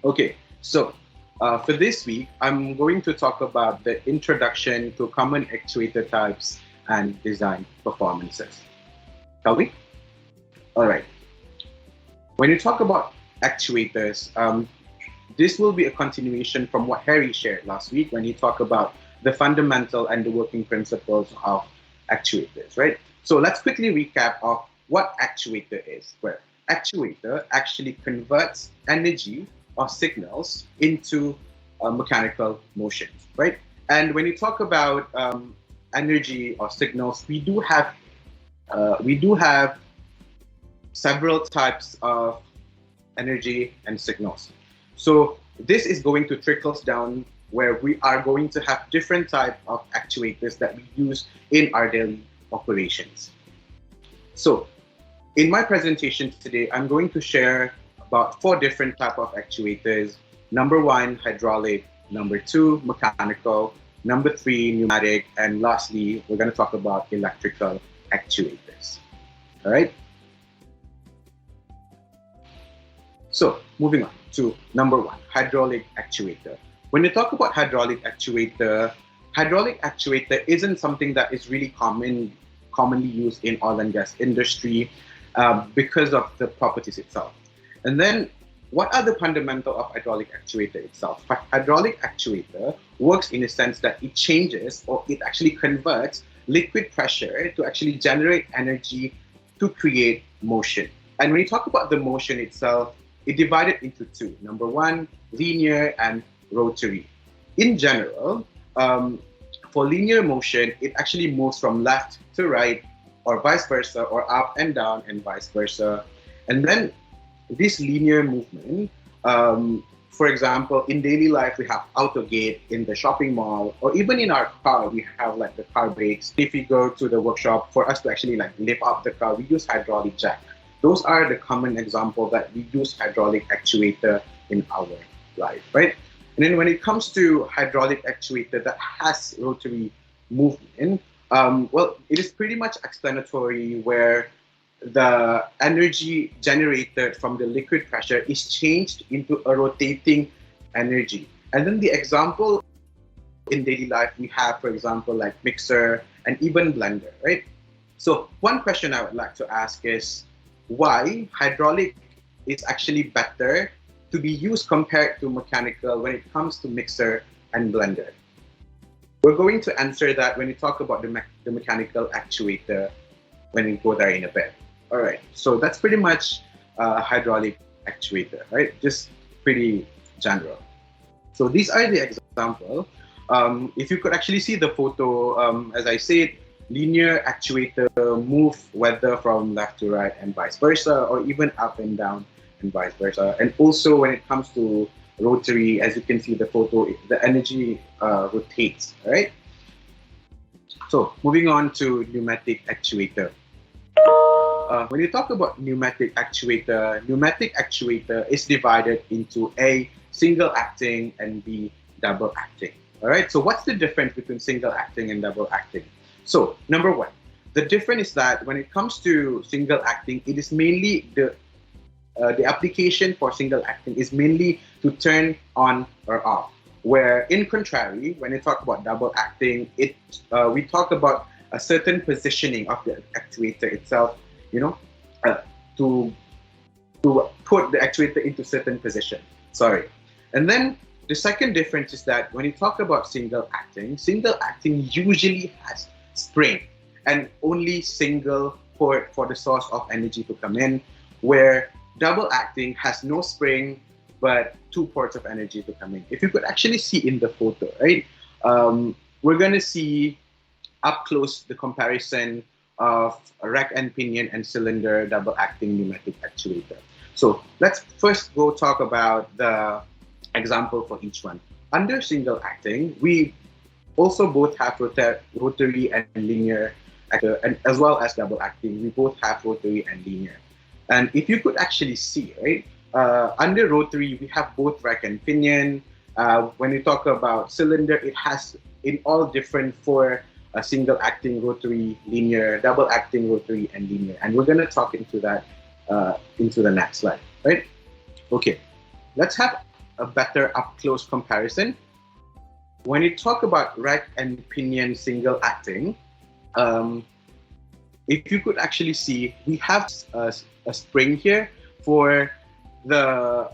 Okay, so for this week, I'm going to talk about the introduction to common actuator types and design performances. Shall we? All right. When you talk about actuators, this will be a continuation from what Harry shared last week when he talked about the fundamental and the working principles of actuators, right? So let's quickly recap of what actuator is. Where actuator actually converts energy or signals into mechanical motions, right? And when you talk about energy or signals, we do have several types of energy and signals. So this is going to trickle down where we are going to have different type of actuators that we use in our daily operations. So in my presentation today, I'm going to share about 4 different type of actuators. Number 1, hydraulic. Number 2, mechanical. Number 3, pneumatic. And lastly, we're going to talk about electrical actuators. All right. So moving on to number 1, hydraulic actuator. When you talk about hydraulic actuator isn't something that is really commonly used in oil and gas industry because of the properties itself. And then what are the fundamentals of hydraulic actuator itself? Hydraulic actuator works in a sense that it changes or it actually converts liquid pressure to actually generate energy to create motion. And when you talk about the motion itself, it divided into 2. Number 1, linear and rotary. In general, for linear motion, it actually moves from left to right or vice versa, or up and down and vice versa. And then this linear movement, for example, in daily life, we have auto gate in the shopping mall, or even in our car, we have like the car brakes. If we go to the workshop, for us to actually like lift up the car, we use hydraulic jack. Those are the common example that we use hydraulic actuator in our life, right? And then when it comes to hydraulic actuator that has rotary movement, well, it is pretty much explanatory where the energy generated from the liquid pressure is changed into a rotating energy. And then the example in daily life, we have, for example, like mixer and even blender, right? So one question I would like to ask is, why hydraulic is actually better to be used compared to mechanical when it comes to mixer and blender? We're going to answer that when we talk about the mechanical actuator when we go there in a bit. All right, so that's pretty much hydraulic actuator, right? Just pretty general. So these are the example. If you could actually see the photo, as I said, linear actuator move whether from left to right and vice versa, or even up and down and vice versa. And also when it comes to rotary, as you can see the photo, the energy rotates, right? So moving on to pneumatic actuator. When you talk about pneumatic actuator is divided into A, single acting, and B, double acting. All right, so what's the difference between single acting and double acting? So number 1, the difference is that when it comes to single acting, it is mainly the application for single acting is mainly to turn on or off. Where in contrary, when you talk about double acting, we talk about a certain positioning of the actuator itself, you know, to put the actuator into certain position. Sorry. And then the second difference is that when you talk about single acting usually has spring and only single port for the source of energy to come in, where double acting has no spring but 2 ports of energy to come in. If you could actually see in the photo, right, we're going to see up close the comparison of a rack and pinion and cylinder double acting pneumatic actuator. So let's first go talk about the example for each one. Under single acting, we also both have rotary and linear actor, and as well as double acting, we both have rotary and linear. And if you could actually see, right, under rotary, we have both rack and pinion. When you talk about cylinder, it has in all different for single acting, rotary, linear, double acting, rotary, and linear. And we're going to talk into that into the next slide, right? Okay, let's have a better up-close comparison, when you talk about rack and pinion single acting, if you could actually see, we have a spring here for the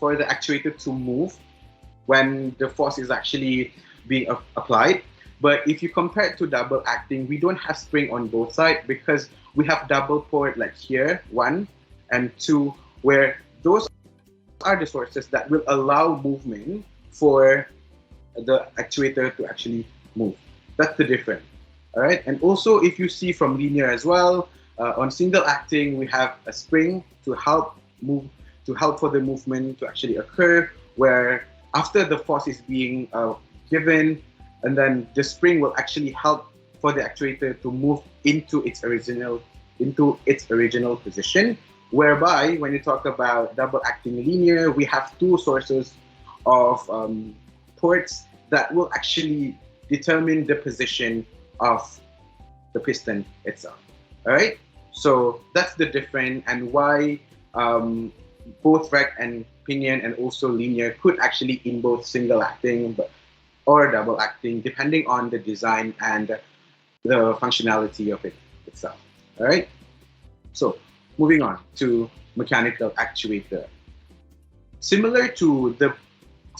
actuator to move when the force is actually being applied. But if you compare it to double acting, we don't have spring on both sides because we have double port like here, 1 and 2, where those are the sources that will allow movement for the actuator to actually move. That's the difference. All right. And also, if you see from linear as well, on single acting, we have a spring to help for the movement to actually occur, where after the force is being given, and then the spring will actually help for the actuator to move into its original position. Whereby, when you talk about double acting linear, we have two sources of ports that will actually determine the position of the piston itself. All right, so that's the difference, and why both rack and pinion and also linear could actually in both single acting or double acting, depending on the design and the functionality of it itself. All right, so moving on to mechanical actuator. Similar to the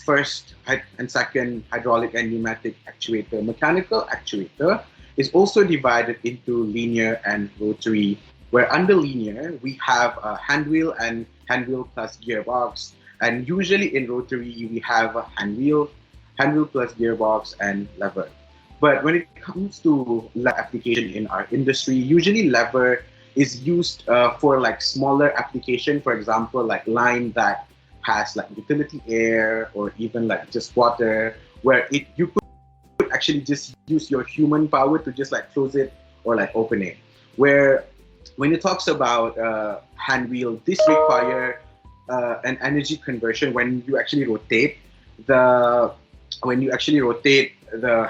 first and second hydraulic and pneumatic actuator, mechanical actuator is also divided into linear and rotary, where under linear we have a hand wheel and hand wheel plus gearbox, and usually in rotary we have a hand wheel plus gearbox and lever. But when it comes to application in our industry, usually lever is used for like smaller application, for example, like line that has like utility air or even like just water, where you could actually just use your human power to just like close it or like open it. Where when it talks about hand wheel, this require an energy conversion when you actually rotate the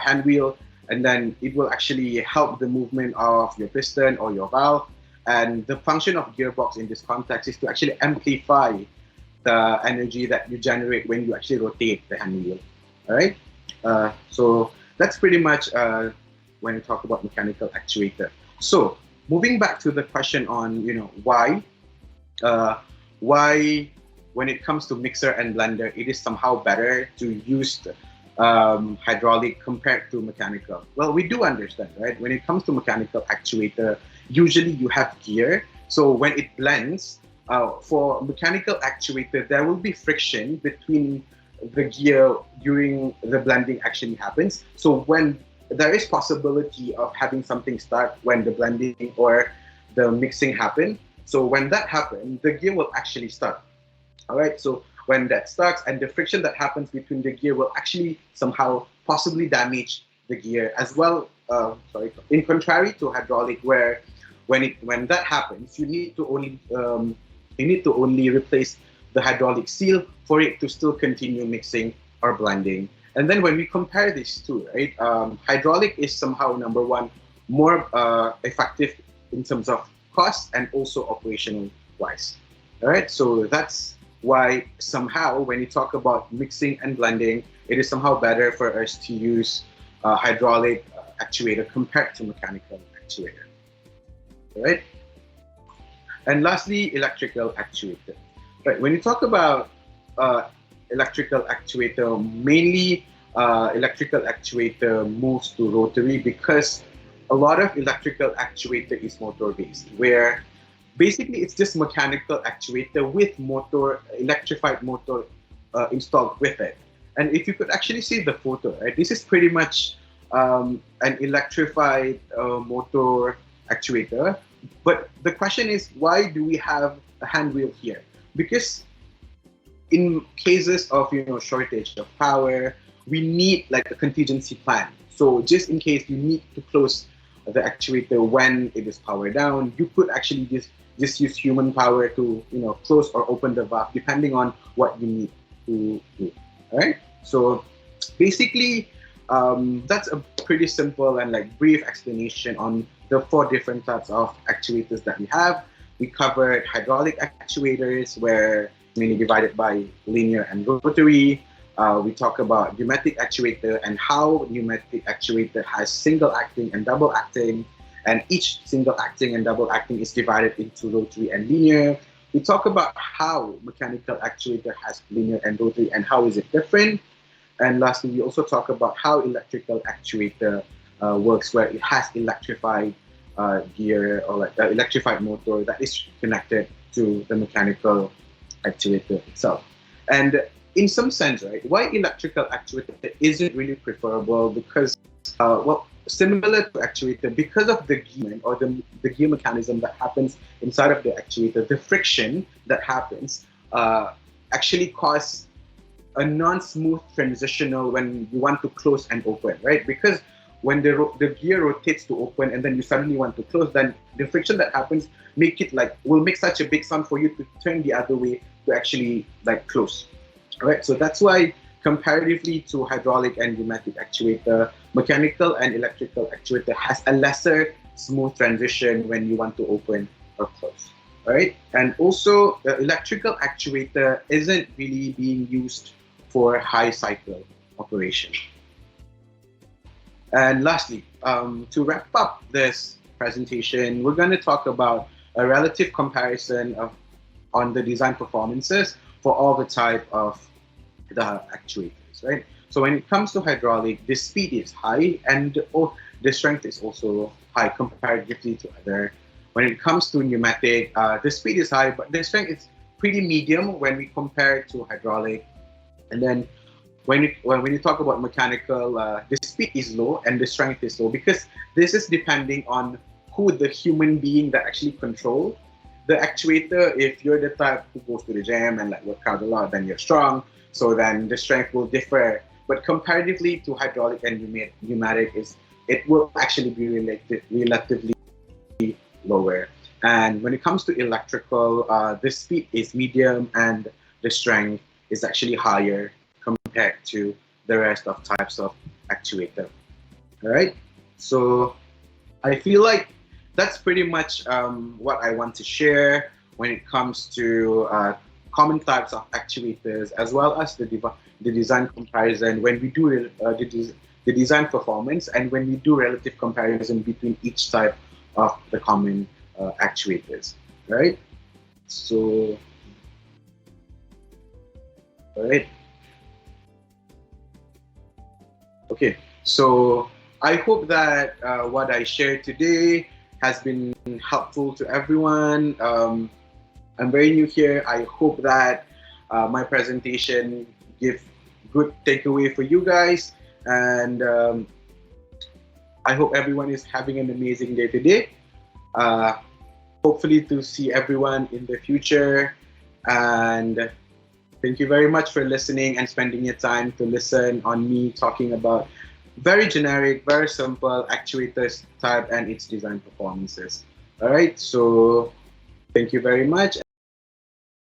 hand wheel, and then it will actually help the movement of your piston or your valve. And the function of gearbox in this context is to actually amplify the energy that you generate when you actually rotate the hand wheel. All right, so that's pretty much when we talk about mechanical actuator. So moving back to the question on why when it comes to mixer and blender, it is somehow better to use hydraulic compared to mechanical. Well, we do understand, right? When it comes to mechanical actuator, usually you have gear. So when it blends, for mechanical actuator, there will be friction between the gear during the blending actually happens. So when there is possibility of having something start when the blending or the mixing happen. So when that happens, the gear will actually start. All right, so when that starts, and the friction that happens between the gear will actually somehow possibly damage the gear as well. In contrary to hydraulic, where when that happens, you need to only replace the hydraulic seal for it to still continue mixing or blending. And then when we compare these two, right, hydraulic is somehow number one more effective in terms of cost and also operational wise. All right, so that's why somehow when you talk about mixing and blending, it is somehow better for us to use hydraulic actuator compared to mechanical actuator. All right, and lastly, electrical actuator. Right, when you talk about electrical actuator, mainly electrical actuator moves to rotary because a lot of electrical actuator is motor based, where basically it's just mechanical actuator with electrified motor installed with it. And if you could actually see the photo, right, this is pretty much an electrified motor actuator. But the question is, why do we have a hand wheel here? Because in cases of shortage of power, we need like a contingency plan. So just in case you need to close the actuator when it is powered down, you could actually just use human power to close or open the valve depending on what you need to do. All right. So basically, that's a pretty simple and like brief explanation on the 4 different types of actuators that we have. We covered hydraulic actuators, where mainly divided by linear and rotary. We talk about pneumatic actuator and how pneumatic actuator has single acting and double acting, and each single acting and double acting is divided into rotary and linear. We talk about how mechanical actuator has linear and rotary and how is it different. And lastly, we also talk about how electrical actuator works, where it has electrified gear or like electrified motor that is connected to the mechanical actuator itself. And in some sense, right, why electrical actuator isn't really preferable, because well, similar to actuator, because of the gear or the gear mechanism that happens inside of the actuator, the friction that happens actually cause a non-smooth transitional when you want to close and open, right? Because when the gear rotates to open and then you suddenly want to close, then the friction that happens will make such a big sound for you to turn the other way to actually like close. All right, so that's why comparatively to hydraulic and pneumatic actuator, mechanical and electrical actuator has a lesser smooth transition when you want to open or close. All right, and also the electrical actuator isn't really being used for high cycle operation. And lastly, to wrap up this presentation, we're going to talk about a relative comparison on the design performances for all the type of the actuators, right? So when it comes to hydraulic, the speed is high and the strength is also high comparatively to other. When it comes to pneumatic, the speed is high, but the strength is pretty medium when we compare it to hydraulic. And then when you talk about mechanical, the speed is low and the strength is low, because this is depending on who the human being that actually control the actuator. If you're the type who goes to the gym and like work out a lot, then you're strong. So then the strength will differ. But comparatively to hydraulic and pneumatic, it will actually be relatively lower. And when it comes to electrical, the speed is medium and the strength is actually higher compared to the rest of types of actuator. All right, so I feel like that's pretty much what I want to share when it comes to common types of actuators, as well as the design comparison when we do the design performance, and when we do relative comparison between each type of the common actuators. All right, so all right. Okay, so I hope that what I shared today has been helpful to everyone. I'm very new here. I hope that my presentation give good takeaway for you guys, and I hope everyone is having an amazing day today. Hopefully to see everyone in the future, and thank you very much for listening and spending your time to listen on me talking about very generic, very simple actuators type and its design performances. All right, so thank you very much.